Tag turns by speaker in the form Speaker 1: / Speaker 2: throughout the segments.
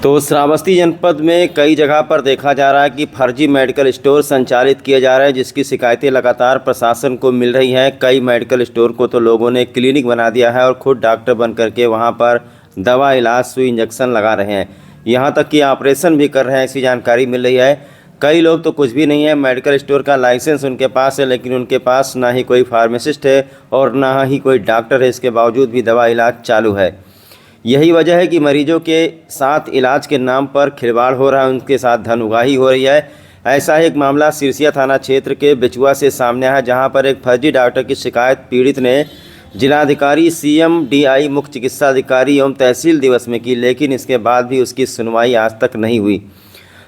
Speaker 1: तो श्रावस्ती जनपद में कई जगह पर देखा जा रहा है कि फर्जी मेडिकल स्टोर संचालित किए जा रहे हैं, जिसकी शिकायतें लगातार प्रशासन को मिल रही हैं। कई मेडिकल स्टोर को तो लोगों ने क्लिनिक बना दिया है और खुद डॉक्टर बन करके वहां पर दवा, इलाज, सुई, इंजेक्शन लगा रहे हैं। यहां तक कि ऑपरेशन भी कर रहे हैं, ऐसी जानकारी मिल रही है। कई लोग तो कुछ भी नहीं है, मेडिकल स्टोर का लाइसेंस उनके पास है, लेकिन उनके पास ना ही कोई फार्मासिस्ट है और ना ही कोई डॉक्टर है। इसके बावजूद भी दवा इलाज चालू है। यही वजह है कि मरीजों के साथ इलाज के नाम पर खिलवाड़ हो रहा है, उनके साथ धन उगाही हो रही है। ऐसा ही एक मामला सिरसिया थाना क्षेत्र के बिचुआ से सामने आया, जहां पर एक फर्जी डॉक्टर की शिकायत पीड़ित ने जिलाधिकारी, सीएम, डीआई, मुख्य चिकित्सा अधिकारी एवं तहसील दिवस में की, लेकिन इसके बाद भी उसकी सुनवाई आज तक नहीं हुई।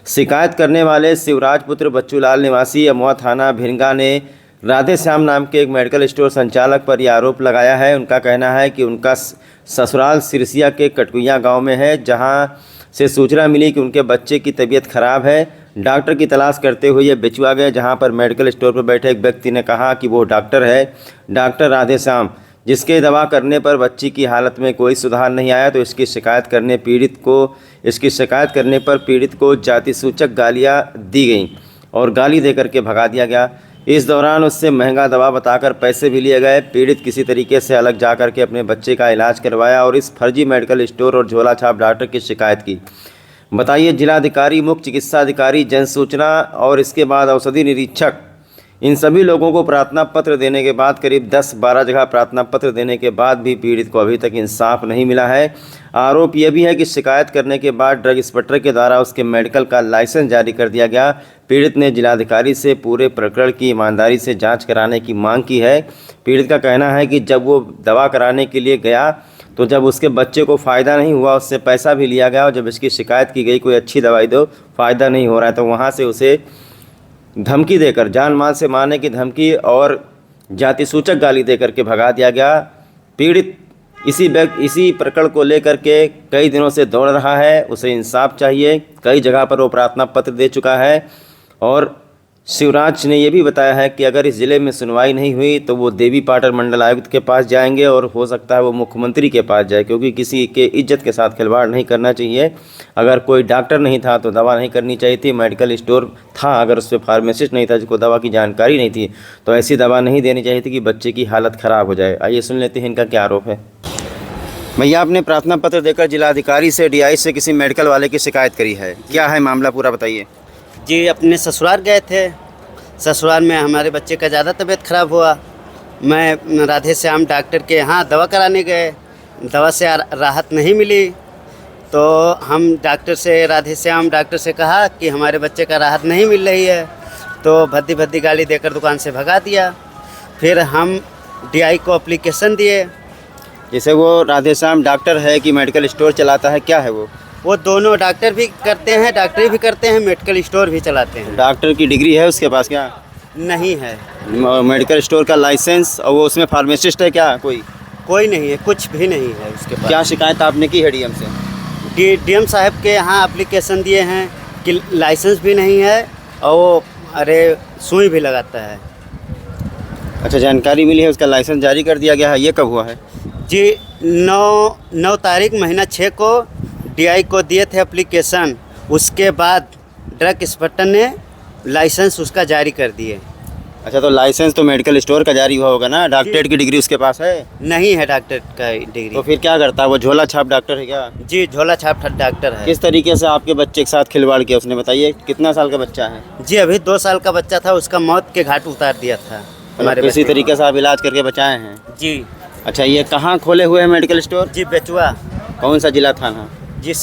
Speaker 1: शिकायत करने वाले शिवराज पुत्र बच्चूलाल निवासी अमवा थाना भिरंगा ने राधे श्याम नाम के एक मेडिकल स्टोर संचालक पर यह आरोप लगाया है। उनका कहना है कि उनका ससुराल सिरसिया के कटकुइया गांव में है, जहां से सूचना मिली कि उनके बच्चे की तबीयत खराब है। डॉक्टर की तलाश करते हुए ये बिचुआ गए, जहां पर मेडिकल स्टोर पर बैठे एक व्यक्ति ने कहा कि वो डॉक्टर है, डॉक्टर राधे श्याम, जिसके दवा करने पर बच्ची की हालत में कोई सुधार नहीं आया। तो इसकी शिकायत करने पर पीड़ित को जाति सूचक गालियाँ दी गईं और गाली दे करके भगा दिया गया। इस दौरान उससे महंगा दवा बताकर पैसे भी लिए गए। पीड़ित किसी तरीके से अलग जाकर के अपने बच्चे का इलाज करवाया और इस फर्जी मेडिकल स्टोर और झोला छाप डॉक्टर की शिकायत की। बताइए, जिलाधिकारी, मुख्य चिकित्सा अधिकारी, जन सूचना और इसके बाद औषधि निरीक्षक, इन सभी लोगों को प्रार्थना पत्र देने के बाद, करीब 10-12 जगह प्रार्थना पत्र देने के बाद भी पीड़ित को अभी तक इंसाफ नहीं मिला है। आरोप यह भी है कि शिकायत करने के बाद ड्रग इंस्पेक्टर के द्वारा उसके मेडिकल का लाइसेंस जारी कर दिया गया। पीड़ित ने जिलाधिकारी से पूरे प्रकरण की ईमानदारी से जांच कराने की मांग की है। पीड़ित का कहना है कि जब वो दवा कराने के लिए गया तो जब उसके बच्चे को फ़ायदा नहीं हुआ, उससे पैसा भी लिया गया और जब इसकी शिकायत की गई कोई अच्छी दवाई दो, फ़ायदा नहीं हो रहा है, तो वहाँ से उसे धमकी देकर, जान माल से मारने की धमकी और जाति सूचक गाली देकर के भगा दिया गया। पीड़ित इसी प्रकरण को लेकर के कई दिनों से दौड़ रहा है, उसे इंसाफ चाहिए। कई जगह पर वो प्रार्थना पत्र दे चुका है और शिवराज ने यह भी बताया है कि अगर इस ज़िले में सुनवाई नहीं हुई तो वो देवी पाटन मंडल आयुक्त के पास जाएंगे और हो सकता है वो मुख्यमंत्री के पास जाए, क्योंकि किसी के इज्जत के साथ खिलवाड़ नहीं करना चाहिए। अगर कोई डॉक्टर नहीं था तो दवा नहीं करनी चाहिए थी। मेडिकल स्टोर था, अगर उस पर फार्मासिस्ट नहीं था, जिसको दवा की जानकारी नहीं थी, तो ऐसी दवा नहीं देनी चाहिए थी कि बच्चे की हालत ख़राब हो जाए। आइए सुन लेते हैं इनका क्या आरोप है। भैया, आपने प्रार्थना पत्र देकर जिलाधिकारी से, डीआई से किसी मेडिकल वाले की शिकायत करी है, क्या है मामला पूरा बताइए।
Speaker 2: जी, अपने ससुराल गए थे। ससुराल में हमारे बच्चे का ज़्यादा तबीयत ख़राब हुआ। मैं राधे श्याम डॉक्टर के यहाँ दवा कराने गए, दवा से राहत नहीं मिली, तो हम राधे श्याम डॉक्टर से कहा कि हमारे बच्चे का राहत नहीं मिल रही है, तो भद्दी भद्दी गाली देकर दुकान से भगा दिया। फिर हम डीआई को एप्लीकेशन दिए।
Speaker 1: जैसे वो राधे श्याम डॉक्टर है कि मेडिकल स्टोर चलाता है, क्या है वो
Speaker 2: दोनों डॉक्टर भी करते हैं, डॉक्टरी भी करते हैं, मेडिकल स्टोर भी चलाते हैं।
Speaker 1: डॉक्टर की डिग्री है उसके पास क्या?
Speaker 2: नहीं है।
Speaker 1: मेडिकल स्टोर का लाइसेंस, और वो उसमें फार्मासिस्ट है क्या?
Speaker 2: कोई नहीं है, कुछ भी नहीं है उसके पास।
Speaker 1: क्या शिकायत आपने की है डीएम से?
Speaker 2: डीएम साहब के यहाँ एप्लीकेशन दिए हैं कि लाइसेंस भी नहीं है और वो सुई भी लगाता है।
Speaker 1: अच्छा, जानकारी मिली है उसका लाइसेंस जारी कर दिया गया है, ये कब हुआ है?
Speaker 2: जी, 9 तारीख महीना 6 को डीआई को दिए थे एप्लीकेशन। उसके बाद ड्रग इंस्पेक्टर ने लाइसेंस उसका जारी कर दिए।
Speaker 1: अच्छा, तो लाइसेंस तो मेडिकल स्टोर का जारी हुआ होगा ना? डॉक्टरेट की डिग्री उसके पास है?
Speaker 2: नहीं है डॉक्टर का डिग्री।
Speaker 1: तो फिर क्या करता है वो? झोला छाप डॉक्टर है क्या?
Speaker 2: जी, झोला छाप डॉक्टर है।
Speaker 1: किस तरीके से आपके बच्चे के साथ खिलवाड़ किया उसने, बताइए। कितना साल का बच्चा है?
Speaker 2: जी, अभी 2 साल का बच्चा था, उसका मौत के घाट उतार दिया था हमारे।
Speaker 1: किसी तरीके से आप इलाज करके बचाए हैं?
Speaker 2: जी।
Speaker 1: अच्छा, ये कहाँ खोले हुए हैं मेडिकल स्टोर?
Speaker 2: जी, बेचुआ।
Speaker 1: कौन सा जिला थाना?
Speaker 2: जी,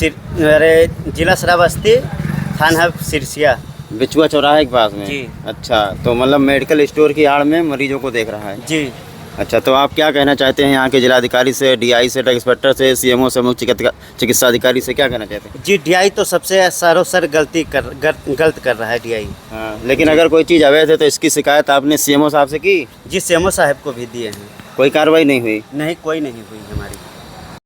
Speaker 2: जिला श्रावस्ती, थाना सिरसिया,
Speaker 1: बिचुआ चौराहे के पास में।
Speaker 2: जी।
Speaker 1: अच्छा, तो मतलब मेडिकल स्टोर की आड़ में मरीजों को देख रहा है।
Speaker 2: जी।
Speaker 1: अच्छा, तो आप क्या कहना चाहते हैं यहाँ के जिलाधिकारी से, डीआई से, ड्रग इंस्पेक्टर से, सीएमओ से, मुख्य चिकित्सा अधिकारी से, क्या कहना चाहते हैं?
Speaker 2: जी, डीआई तो सबसे सर गलत कर रहा है डीआई।
Speaker 1: हाँ, लेकिन अगर कोई चीज़ अवैध है तो इसकी शिकायत आपने सीएमओ साहब से की?
Speaker 2: जी, सीएमओ साहब को भी दिए हैं।
Speaker 1: कोई कार्रवाई नहीं हुई?
Speaker 2: नहीं, कोई नहीं हुई हमारी।